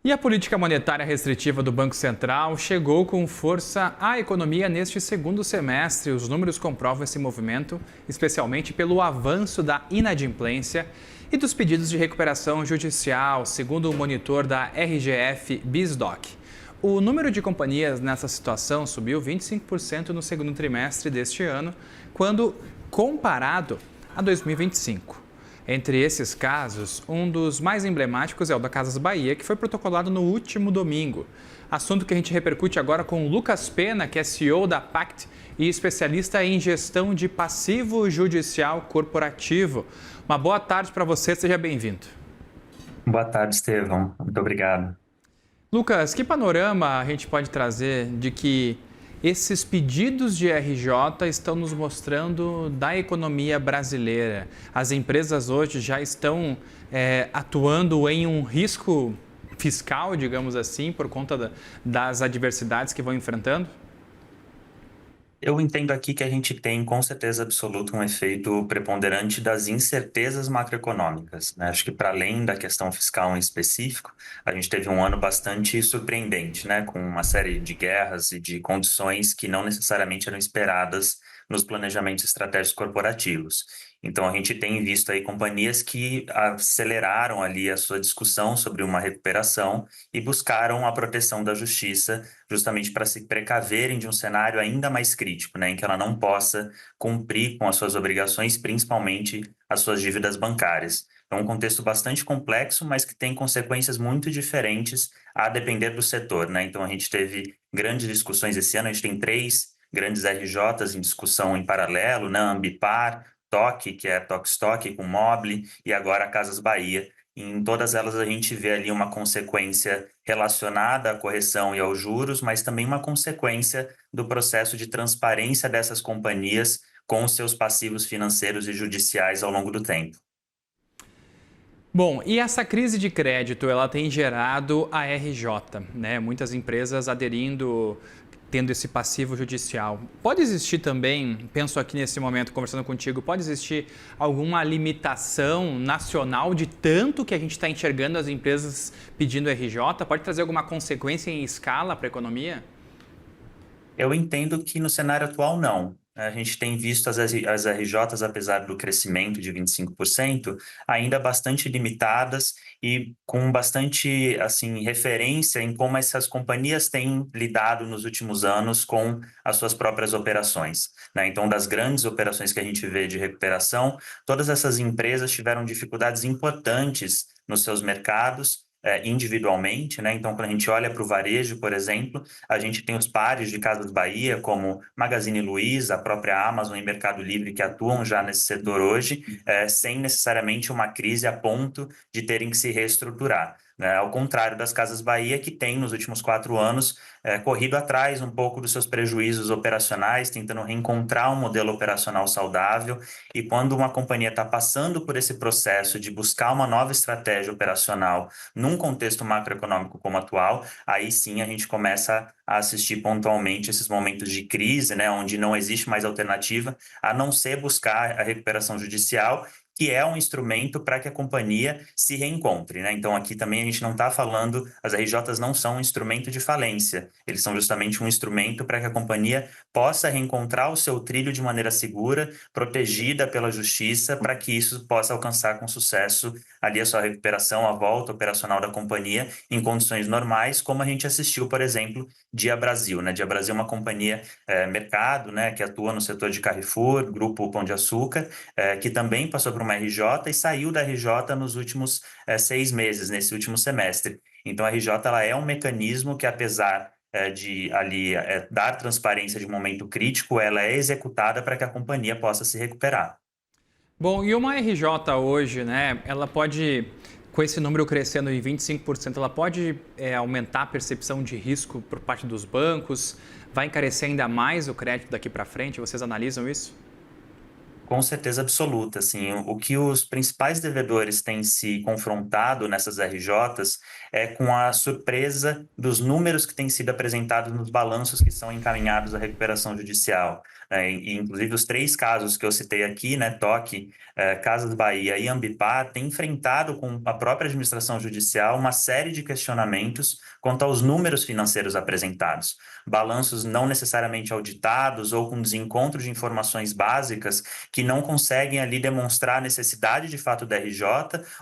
E a política monetária restritiva do Banco Central chegou com força à economia neste segundo semestre. Os números comprovam esse movimento, especialmente pelo avanço da inadimplência e dos pedidos de recuperação judicial, segundo o monitor da RGF Bisdoc. O número de companhias nessa situação subiu 25% no segundo trimestre deste ano, quando comparado a 2025. Entre esses casos, um dos mais emblemáticos é o da Casas Bahia, que foi protocolado no último domingo. Assunto que a gente repercute agora com o Lucas Pena, que é CEO da Pact e especialista em gestão de passivo judicial corporativo. Uma boa tarde para você, seja bem-vindo. Boa tarde, Estevão. Muito obrigado. Lucas, que panorama a gente pode trazer de que esses pedidos de RJ estão nos mostrando da economia brasileira? As empresas hoje já estão atuando em um risco fiscal, digamos assim, por conta das adversidades que vão enfrentando? Eu entendo aqui que a gente tem, com certeza absoluta, um efeito preponderante das incertezas macroeconômicas, né? Acho que, para além da questão fiscal em específico, a gente teve um ano bastante surpreendente, né? Com uma série de guerras e de condições que não necessariamente eram esperadas nos planejamentos estratégicos corporativos. Então, a gente tem visto aí companhias que aceleraram ali a sua discussão sobre uma recuperação e buscaram a proteção da justiça justamente para se precaverem de um cenário ainda mais crítico, né, em que ela não possa cumprir com as suas obrigações, principalmente as suas dívidas bancárias. É um contexto bastante complexo, mas que tem consequências muito diferentes a depender do setor, né? Então, a gente teve grandes discussões esse ano, a gente tem três grandes RJs em discussão em paralelo, né? Ambipar, TOC, que é Tokstok com Mobile, e agora a Casas Bahia. Em todas elas a gente vê ali uma consequência relacionada à correção e aos juros, mas também uma consequência do processo de transparência dessas companhias com os seus passivos financeiros e judiciais ao longo do tempo. Bom, e essa crise de crédito, ela tem gerado a RJ, né? Muitas empresas aderindo, tendo esse passivo judicial. Pode existir também, penso aqui nesse momento conversando contigo, pode existir alguma limitação nacional de tanto que a gente está enxergando as empresas pedindo RJ? Pode trazer alguma consequência em escala para a economia? Eu entendo que no cenário atual não. A gente tem visto as RJs, apesar do crescimento de 25%, ainda bastante limitadas e com bastante assim referência em como essas companhias têm lidado nos últimos anos com as suas próprias operações, né? Então, das grandes operações que a gente vê de recuperação, todas essas empresas tiveram dificuldades importantes nos seus mercados, individualmente, né? Então, quando a gente olha para o varejo, por exemplo, a gente tem os pares de Casas Bahia, como Magazine Luiza, a própria Amazon e Mercado Livre, que atuam já nesse setor hoje, sem necessariamente uma crise a ponto de terem que se reestruturar, né? Ao contrário das Casas Bahia, que tem, nos últimos 4 anos, corrido atrás um pouco dos seus prejuízos operacionais, tentando reencontrar um modelo operacional saudável. E quando uma companhia está passando por esse processo de buscar uma nova estratégia operacional num contexto macroeconômico como o atual, aí sim a gente começa a assistir pontualmente esses momentos de crise, né, onde não existe mais alternativa a não ser buscar a recuperação judicial, que é um instrumento para que a companhia se reencontre, né? Então, aqui também a gente não está falando, as RJs não são um instrumento de falência, eles são justamente um instrumento para que a companhia possa reencontrar o seu trilho de maneira segura, protegida pela justiça, para que isso possa alcançar com sucesso ali a sua recuperação, a volta operacional da companhia em condições normais, como a gente assistiu, por exemplo, Dia Brasil, né? Dia Brasil é uma companhia mercado, né, que atua no setor de Carrefour, Grupo Pão de Açúcar, que também passou por uma RJ e saiu da RJ nos últimos 6 meses, nesse último semestre. Então, a RJ ela é um mecanismo que, apesar de ali dar transparência de um momento crítico, ela é executada para que a companhia possa se recuperar. Bom, e uma RJ hoje, né, ela pode, com esse número crescendo em 25%, ela pode aumentar a percepção de risco por parte dos bancos? Vai encarecer ainda mais o crédito daqui para frente? Vocês analisam isso? Com certeza absoluta, assim, o que os principais devedores têm se confrontado nessas RJs é com a surpresa dos números que têm sido apresentados nos balanços que são encaminhados à recuperação judicial, né? E inclusive os três casos que eu citei aqui, né, Toque, Casas Bahia e Ambipar, têm enfrentado com a própria administração judicial uma série de questionamentos quanto aos números financeiros apresentados. Balanços não necessariamente auditados ou com desencontro de informações básicas que não conseguem ali demonstrar a necessidade de fato da RJ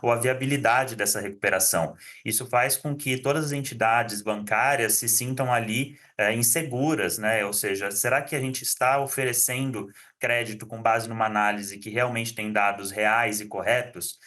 ou a viabilidade dessa recuperação. Isso faz com que todas as entidades bancárias se sintam ali inseguras, né? Ou seja, será que a gente está oferecendo crédito com base numa análise que realmente tem dados reais e corretos?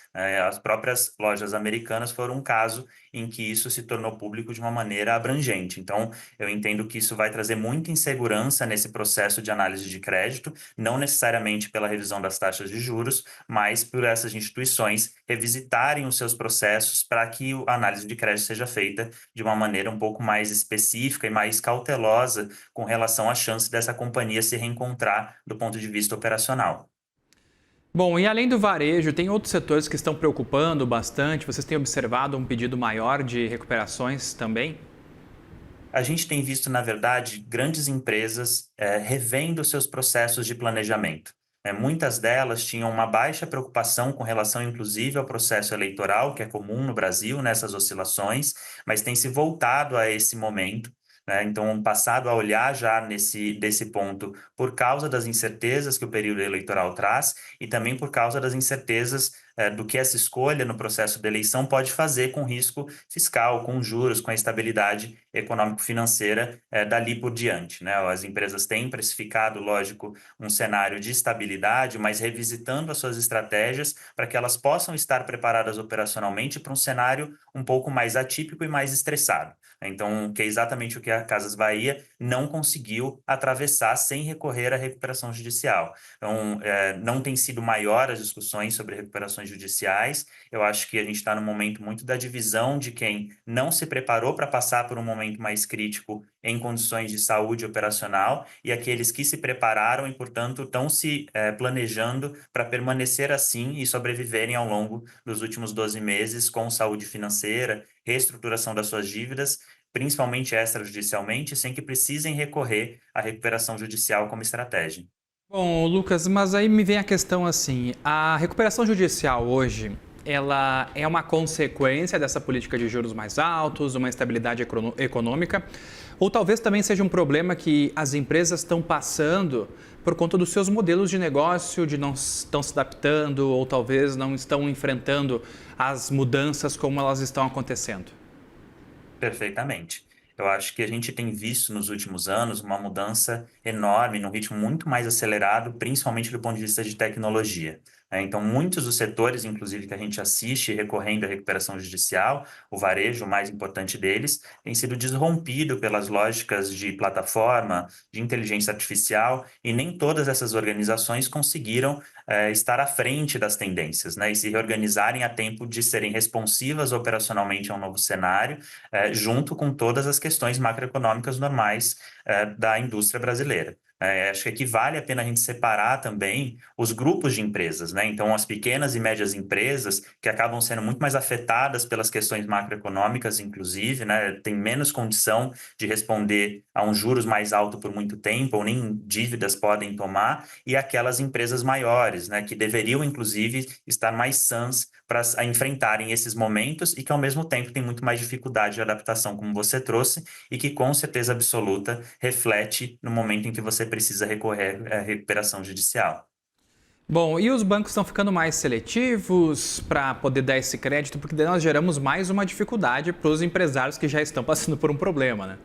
As próprias lojas americanas foram um caso em que isso se tornou público de uma maneira abrangente. Então, eu entendo que isso vai trazer muita insegurança nesse processo de análise de crédito, não necessariamente pela revisão das taxas de juros, mas por essas instituições revisitarem os seus processos para que a análise de crédito seja feita de uma maneira um pouco mais específica e mais cautelosa com relação à chance dessa companhia se reencontrar do ponto de vista operacional. Bom, e além do varejo, tem outros setores que estão preocupando bastante? Vocês têm observado um pedido maior de recuperações também? A gente tem visto, na verdade, grandes empresas revendo seus processos de planejamento. Muitas delas tinham uma baixa preocupação com relação, inclusive, ao processo eleitoral, que é comum no Brasil, nessas oscilações, mas têm se voltado a esse momento, né? Então, passado a olhar já desse ponto por causa das incertezas que o período eleitoral traz e também por causa das incertezas do que essa escolha no processo de eleição pode fazer com risco fiscal, com juros, com a estabilidade econômico-financeira dali por diante, né? As empresas têm precificado, lógico, um cenário de estabilidade, mas revisitando as suas estratégias para que elas possam estar preparadas operacionalmente para um cenário um pouco mais atípico e mais estressado. Então, que é exatamente o que a Casas Bahia não conseguiu atravessar sem recorrer à recuperação judicial. Então, não tem sido maior as discussões sobre recuperações judiciais. Eu acho que a gente está no momento muito da divisão de quem não se preparou para passar por um momento mais crítico em condições de saúde operacional e aqueles que se prepararam e, portanto, estão se planejando para permanecer assim e sobreviverem ao longo dos últimos 12 meses com saúde financeira, reestruturação das suas dívidas, principalmente extrajudicialmente, sem que precisem recorrer à recuperação judicial como estratégia. Bom, Lucas, mas aí me vem a questão assim, a recuperação judicial hoje, ela é uma consequência dessa política de juros mais altos, uma instabilidade econômica, ou talvez também seja um problema que as empresas estão passando por conta dos seus modelos de negócio, de não estão se adaptando, ou talvez não estão enfrentando as mudanças como elas estão acontecendo? Perfeitamente. Eu acho que a gente tem visto nos últimos anos uma mudança enorme, num ritmo muito mais acelerado, principalmente do ponto de vista de tecnologia, né? Então, muitos dos setores, inclusive, que a gente assiste recorrendo à recuperação judicial, o varejo, o mais importante deles, tem sido desrompido pelas lógicas de plataforma, de inteligência artificial, e nem todas essas organizações conseguiram estar à frente das tendências, né? E se reorganizarem a tempo de serem responsivas operacionalmente a um novo cenário junto com todas as questões macroeconômicas normais da indústria brasileira. Acho que aqui vale a pena a gente separar também os grupos de empresas, né? Então, as pequenas e médias empresas, que acabam sendo muito mais afetadas pelas questões macroeconômicas, inclusive, né? Tem menos condição de responder a um juros mais alto por muito tempo, ou nem dívidas podem tomar, e aquelas empresas maiores, né? Que deveriam, inclusive, estar mais sãs para enfrentarem esses momentos e que, ao mesmo tempo, têm muito mais dificuldade de adaptação, como você trouxe, e que, com certeza absoluta, reflete no momento em que você precisa recorrer à recuperação judicial. Bom, e os bancos estão ficando mais seletivos para poder dar esse crédito, porque daí nós geramos mais uma dificuldade para os empresários que já estão passando por um problema, né?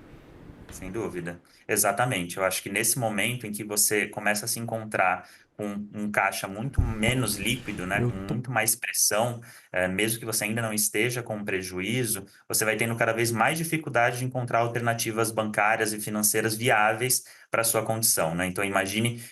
Sem dúvida. Exatamente. Eu acho que nesse momento em que você começa a se encontrar com um caixa muito menos líquido, né, com muito mais pressão, mesmo que você ainda não esteja com prejuízo, você vai tendo cada vez mais dificuldade de encontrar alternativas bancárias e financeiras viáveis para a sua condição, né? Então, imagine,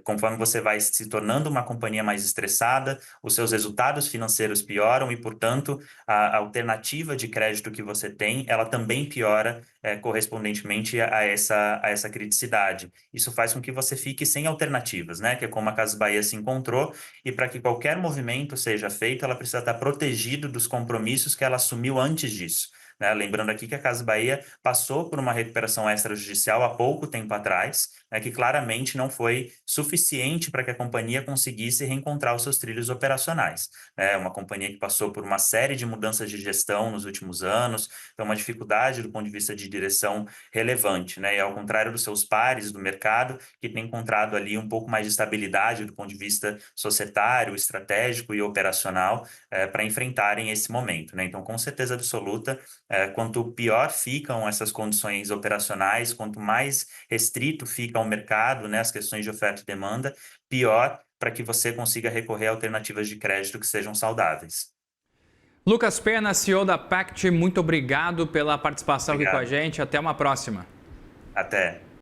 conforme você vai se tornando uma companhia mais estressada, os seus resultados financeiros pioram e, portanto, a alternativa de crédito que você tem, ela também piora correspondentemente a essa criticidade. Isso faz com que você fique sem alternativas, né? Que é como como a Casas Bahia se encontrou, e para que qualquer movimento seja feito, ela precisa estar protegida dos compromissos que ela assumiu antes disso. Né? Lembrando aqui que a Casas Bahia passou por uma recuperação extrajudicial há pouco tempo atrás, né, que claramente não foi suficiente para que a companhia conseguisse reencontrar os seus trilhos operacionais. É uma companhia que passou por uma série de mudanças de gestão nos últimos anos, então uma dificuldade do ponto de vista de direção relevante, né? E ao contrário dos seus pares do mercado, que tem encontrado ali um pouco mais de estabilidade do ponto de vista societário, estratégico e operacional para enfrentarem esse momento, né? Então, com certeza absoluta, quanto pior ficam essas condições operacionais, quanto mais restrito fica o mercado, né, as questões de oferta e demanda, pior para que você consiga recorrer a alternativas de crédito que sejam saudáveis. Lucas Pena, CEO da Pact, muito obrigado pela participação aqui com a Obrigado. gente. Até uma próxima. Até.